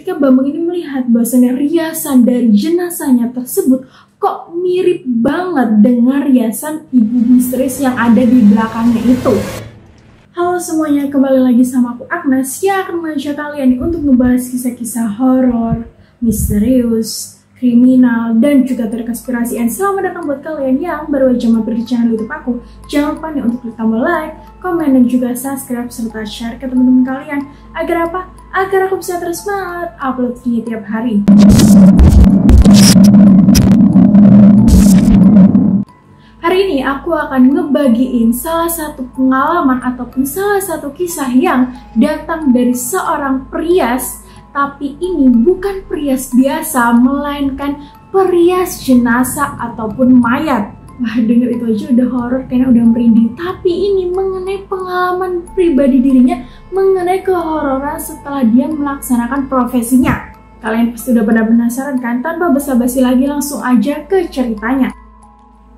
ketika Bambang ini melihat bahwasanya riasan dari jenazahnya tersebut kok mirip banget dengan riasan ibu misterius yang ada di belakangnya itu. Halo semuanya, kembali lagi sama aku Agnes yang akan mengajak kalian untuk membahas kisah-kisah horor, misterius, kriminal, dan juga terkonspirasi. And selamat datang buat kalian yang baru aja mampir di channel YouTube aku. Jangan lupa nih untuk klik tombol like, komen, dan juga subscribe serta share ke teman-teman kalian. Agar apa? Agar aku bisa terus banget upload video tiap hari. Hari ini aku akan ngebagiin salah satu pengalaman ataupun salah satu kisah yang datang dari seorang perias. Tapi ini bukan perias biasa, melainkan perias jenazah ataupun mayat. Wah, denger itu aja udah horor, kayaknya udah merinding. Tapi ini mengenai pengalaman pribadi dirinya, mengenai kehororan setelah dia melaksanakan profesinya. Kalian pasti udah pada penasaran kan? Tanpa basa-basi lagi, langsung aja ke ceritanya.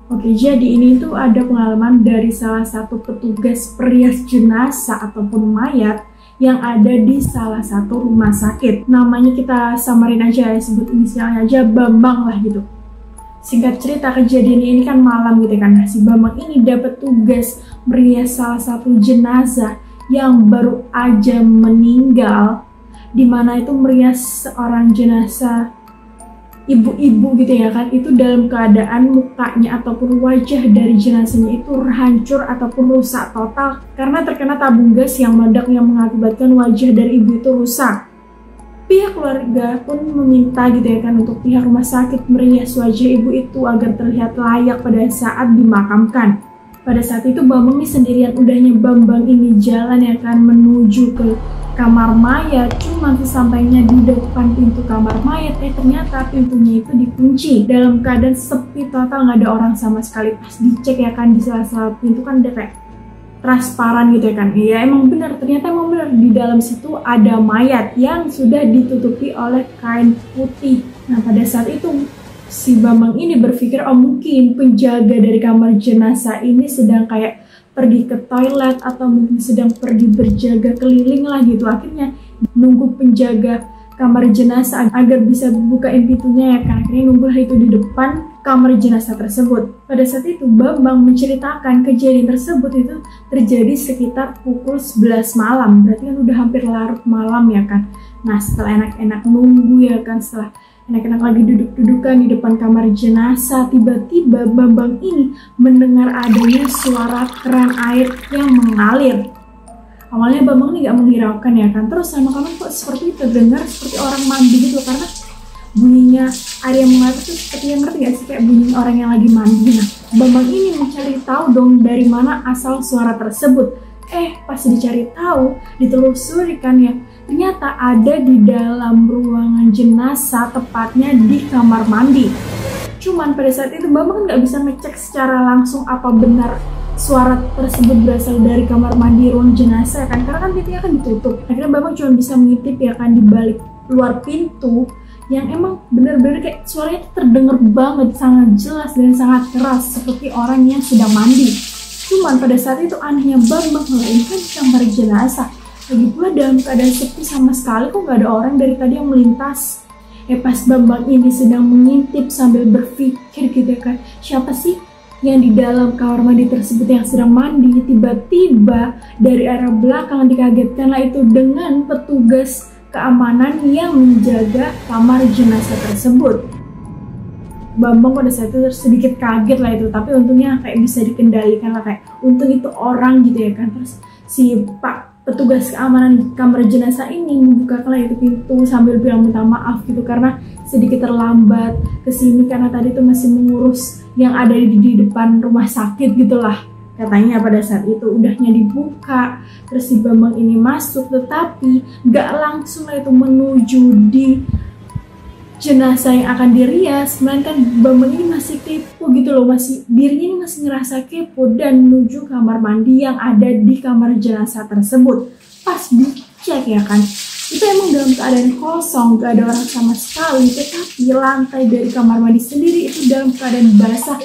Oke, jadi ini tuh ada pengalaman dari salah satu petugas perias jenazah ataupun mayat yang ada di salah satu rumah sakit. Namanya kita samarin aja ya, sebut inisialnya aja Bambang lah gitu. Singkat cerita, kejadian ini kan malam gitu kan. Si Bambang ini dapat tugas merias salah satu jenazah yang baru aja meninggal, dimana itu merias seorang jenazah ibu-ibu gitu ya kan, itu dalam keadaan mukanya ataupun wajah dari jenazahnya itu hancur ataupun rusak total karena terkena tabung gas yang meledak yang mengakibatkan wajah dari ibu itu rusak. Pihak keluarga pun meminta gitu ya kan untuk pihak rumah sakit merias wajah ibu itu agar terlihat layak pada saat dimakamkan. Pada saat itu Bambang ini sendirian, udahnya Bambang ini jalan ya kan menuju ke kamar mayat. Cuma sesampainya di depan pintu kamar mayat, ternyata pintunya itu dikunci dalam keadaan sepi total, nggak ada orang sama sekali. Pas dicek ya kan di sela-sela pintu kan udah kayak transparan gitu ya kan. Iya emang benar, ternyata emang benar di dalam situ ada mayat yang sudah ditutupi oleh kain putih. Nah pada saat itu si Bambang ini berpikir, oh mungkin penjaga dari kamar jenazah ini sedang kayak pergi ke toilet atau mungkin sedang pergi berjaga keliling lah gitu. Akhirnya nunggu penjaga kamar jenazah agar bisa bukain pintunya ya kan. Akhirnya nunggu itu di depan kamar jenazah tersebut. Pada saat itu Bambang menceritakan kejadian tersebut itu terjadi sekitar pukul 11 malam. Berarti kan udah hampir larut malam ya kan. Nah setelah enak-enak nunggu ya kan, setelah enak-enak lagi duduk-dudukan di depan kamar jenazah, tiba-tiba Bambang ini mendengar adanya suara keran air yang mengalir. Awalnya Bambang ini gak menghiraukan ya kan, terus lama-lama kok seperti terdengar seperti orang mandi gitu, karena bunyinya air yang mengalir itu seperti yang ngerti gak sih, kayak bunyi orang yang lagi mandi. Nah Bambang ini mencari tahu dong dari mana asal suara tersebut. Pas dicari tahu, ditelusuri kan ya, ternyata ada di dalam ruangan jenazah, tepatnya di kamar mandi. Cuman pada saat itu Bambang kan nggak bisa ngecek secara langsung apa benar suara tersebut berasal dari kamar mandi ruang jenazah kan, karena kan pintunya kan ditutup. Akhirnya Bambang cuma bisa mengintip ya kan di balik luar pintu yang emang bener-bener kayak suaranya terdengar banget, sangat jelas dan sangat keras seperti orang yang sedang mandi. Cuman pada saat itu anehnya Bambang, ini kan kamar jenazah, lagi pula dalam keadaan sepi sama sekali, kok nggak ada orang dari tadi yang melintas. Pas Bambang ini sedang mengintip sambil berpikir gitu kan, siapa sih yang di dalam kamar mandi tersebut yang sedang mandi, tiba-tiba dari arah belakang dikagetkanlah itu dengan petugas keamanan yang menjaga kamar jenazah tersebut. Bambang pada saat itu sedikit kaget lah itu, tapi untungnya kayak bisa dikendalikan lah, kayak untung itu orang gitu ya kan. Terus si Pak petugas keamanan kamar jenazah ini membuka lah itu pintu sambil bilang minta maaf gitu karena sedikit terlambat kesini karena tadi tuh masih mengurus yang ada di depan rumah sakit gitulah katanya. Pada saat itu udahnya dibuka, terus si Bambang ini masuk, tetapi gak langsung lah itu menuju di jenazah yang akan dirias, melainkan Bambang ini masih kepo gitu loh, masih dirinya ini masih ngerasa kepo dan menuju kamar mandi yang ada di kamar jenazah tersebut. Pas dicek ya kan, itu emang dalam keadaan kosong, gak ada orang sama sekali, tetapi lantai dari kamar mandi sendiri itu dalam keadaan basah,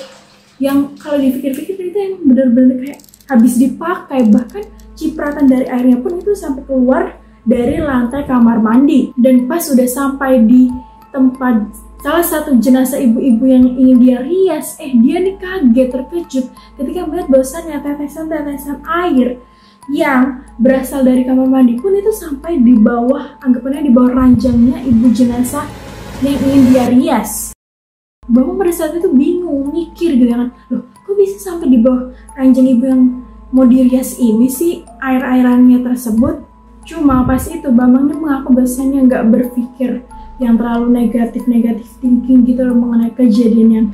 yang kalau dipikir-pikir itu emang bener-bener kayak habis dipakai, bahkan cipratan dari airnya pun itu sampai keluar dari lantai kamar mandi. Dan pas udah sampai di tempat salah satu jenazah ibu-ibu yang ingin dia rias, dia nih kaget, terkejut ketika melihat bahwasannya tetesan-tetesan air yang berasal dari kamar mandi pun itu sampai di bawah, anggapannya di bawah ranjangnya ibu jenazah yang ingin dia rias. Bapak pada saat itu bingung, mikir gitu kan, loh kok bisa sampai di bawah ranjang ibu yang mau dirias ini sih air-airannya tersebut. Cuma pas itu Bambangnya mengaku bahasanya nggak berpikir yang terlalu negatif thinking gitu loh mengenai kejadian yang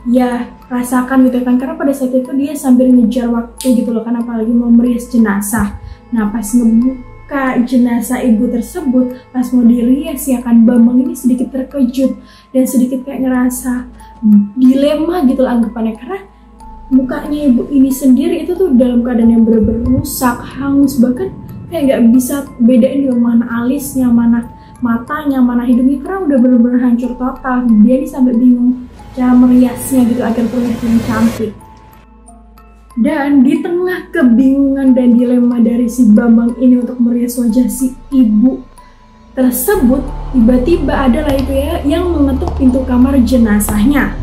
ya rasakan gitu kan, karena pada saat itu dia sambil ngejar waktu gitu loh kan, apalagi mau merias jenazah. Nah pas ngebuka jenazah ibu tersebut, pas mau dirias ya kan, Bambang ini sedikit terkejut dan sedikit kayak ngerasa dilema gitu loh anggapannya, karena mukanya ibu ini sendiri itu tuh dalam keadaan yang bener-bener rusak, hangus, bahkan kayak nggak bisa bedain di mana alisnya, mana matanya, mana hidungnya, karena udah bener-bener hancur total. Dia nih sampai bingung cara meriasnya gitu agar terlihat yang cantik. Dan di tengah kebingungan dan dilema dari si Bambang ini untuk merias wajah si ibu tersebut, tiba-tiba adalah itu ya yang mengetuk pintu kamar jenazahnya.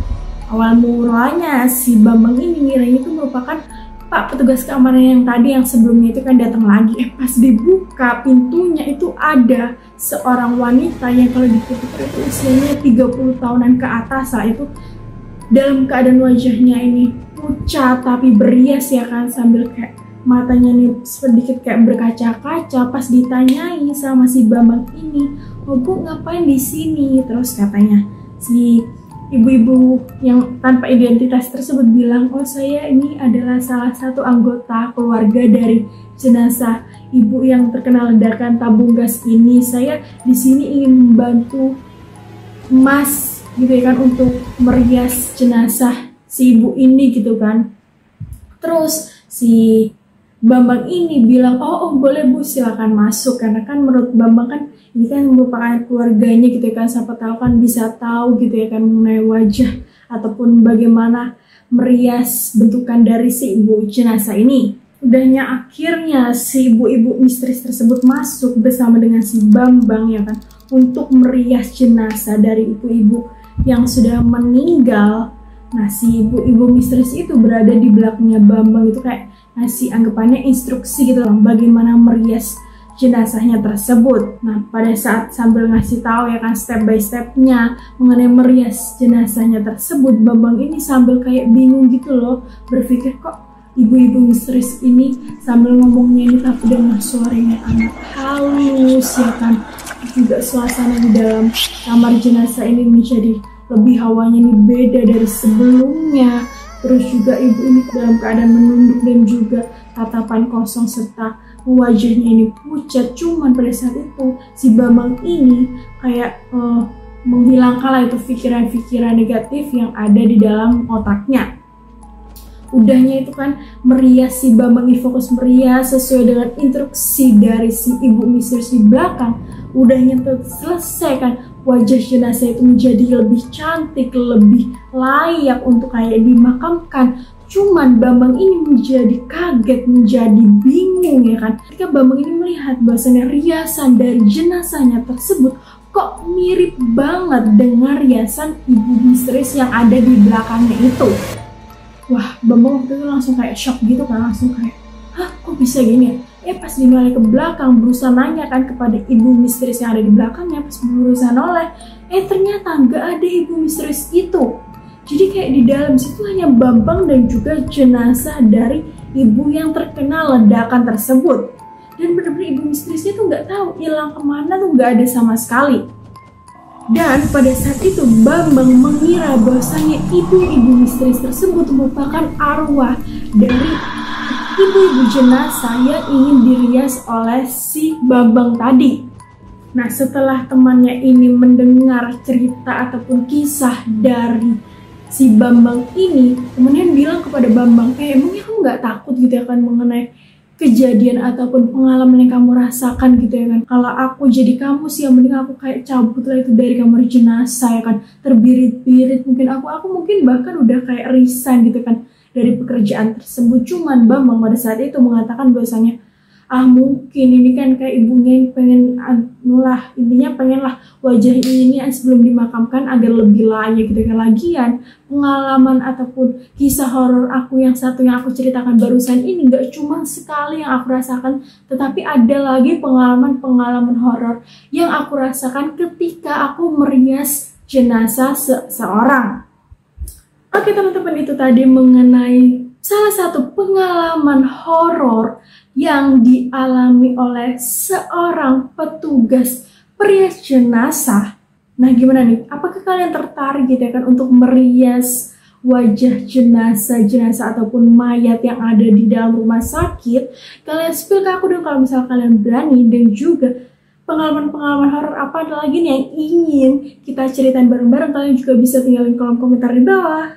Awal mulanya si Bambang ini ngiranya itu merupakan Pak petugas keamanan yang tadi yang sebelumnya itu kan datang lagi. Pas dibuka pintunya itu ada seorang wanita yang kalau dipikir itu usianya 30 tahunan ke atas lah, itu dalam keadaan wajahnya ini pucat tapi berias ya kan, sambil kayak matanya nih sedikit kayak berkaca-kaca. Pas ditanyai sama si Bambang ini, "Oh Bu, ngapain di sini?" Terus katanya si ibu-ibu yang tanpa identitas tersebut bilang, "Oh saya ini adalah salah satu anggota keluarga dari jenazah ibu yang terkena ledakan tabung gas ini. Saya di sini ingin membantu Mas gitu ya kan untuk merias jenazah si ibu ini gitu kan." Terus si Bambang ini bilang, oh boleh Bu, silakan masuk, karena kan menurut Bambang kan ini kan merupakan keluarganya gitu kan, siapa tahu kan bisa tahu gitu ya kan mengenai wajah ataupun bagaimana merias bentukan dari si ibu jenazah ini. Udahnya akhirnya si ibu-ibu misterius tersebut masuk bersama dengan si Bambang ya kan untuk merias jenazah dari ibu-ibu yang sudah meninggal. Nah si ibu-ibu misterius itu berada di belakangnya Bambang itu kayak ngasih anggapannya instruksi gitu loh bagaimana merias jenazahnya tersebut. Nah pada saat sambil ngasih tahu ya kan step by stepnya mengenai merias jenazahnya tersebut, Bambang ini sambil kayak bingung gitu loh, berpikir kok ibu-ibu misterius ini sambil ngomongnya ini tapi dengan suaranya amat halus ya kan. Juga suasana di dalam kamar jenazah ini menjadi lebih hawanya ini beda dari sebelumnya. Terus juga ibu ini dalam keadaan menunduk dan juga tatapan kosong serta wajahnya ini pucat. Cuman pada saat itu si Bambang ini kayak menghilangkan lah itu pikiran-pikiran negatif yang ada di dalam otaknya. Udahnya itu kan merias, si Bambang ini fokus merias sesuai dengan instruksi dari si ibu misterius di belakang. Udahnya tuh selesai kan, wajah jenazah itu menjadi lebih cantik, lebih layak untuk kayak dimakamkan. Cuman Bambang ini menjadi kaget, menjadi bingung ya kan, ketika Bambang ini melihat bahwasannya riasan dari jenazahnya tersebut kok mirip banget dengan riasan ibu misterius yang ada di belakangnya itu. Wah, Bambang waktu itu langsung kayak shock gitu kan, langsung kayak, hah kok bisa gini ya? Pas dinoleh ke belakang, berusaha nanya kan kepada ibu misterius yang ada di belakangnya, pas berusaha noleh, ternyata nggak ada ibu misterius itu. Jadi kayak di dalam situ hanya Bambang dan juga jenazah dari ibu yang terkena ledakan tersebut. Dan benar-benar ibu misteriusnya tuh nggak tahu hilang kemana, tuh nggak ada sama sekali. Dan pada saat itu Bambang mengira bahwasanya ibu-ibu misterius tersebut merupakan arwah dari ibu-ibu jenazah yang ingin dirias oleh si Bambang tadi. Nah setelah temannya ini mendengar cerita ataupun kisah dari si Bambang ini, temannya bilang kepada Bambang, emangnya kamu nggak takut gitu ya kan mengenai kejadian ataupun pengalaman yang kamu rasakan gitu ya kan? Kalau aku jadi kamu sih yang mending aku kayak cabut lah itu dari kamar jenazah ya kan, terbirit-birit, mungkin aku mungkin bahkan udah kayak resign gitu kan dari pekerjaan tersebut. Cuman Bambang pada saat itu mengatakan bahwasanya mungkin ini kan kayak ibunya yang pengen intinya pengenlah wajah ini sebelum dimakamkan agar lebih layak gitu kan. Lagian pengalaman ataupun kisah horor aku yang satu yang aku ceritakan barusan ini gak cuma sekali yang aku rasakan, tetapi ada lagi pengalaman horor yang aku rasakan ketika aku merias jenazah seseorang. Oke teman-teman, itu tadi mengenai salah satu pengalaman horor yang dialami oleh seorang petugas perias jenazah. Nah gimana nih, apakah kalian tertarik gitu ya kan untuk merias wajah jenazah ataupun mayat yang ada di dalam rumah sakit? Kalian spill ke aku dong kalau misalnya kalian berani, dan juga pengalaman-pengalaman horor apa lagi nih yang ingin kita ceritain bareng-bareng. Kalian juga bisa tinggalin kolom komentar di bawah.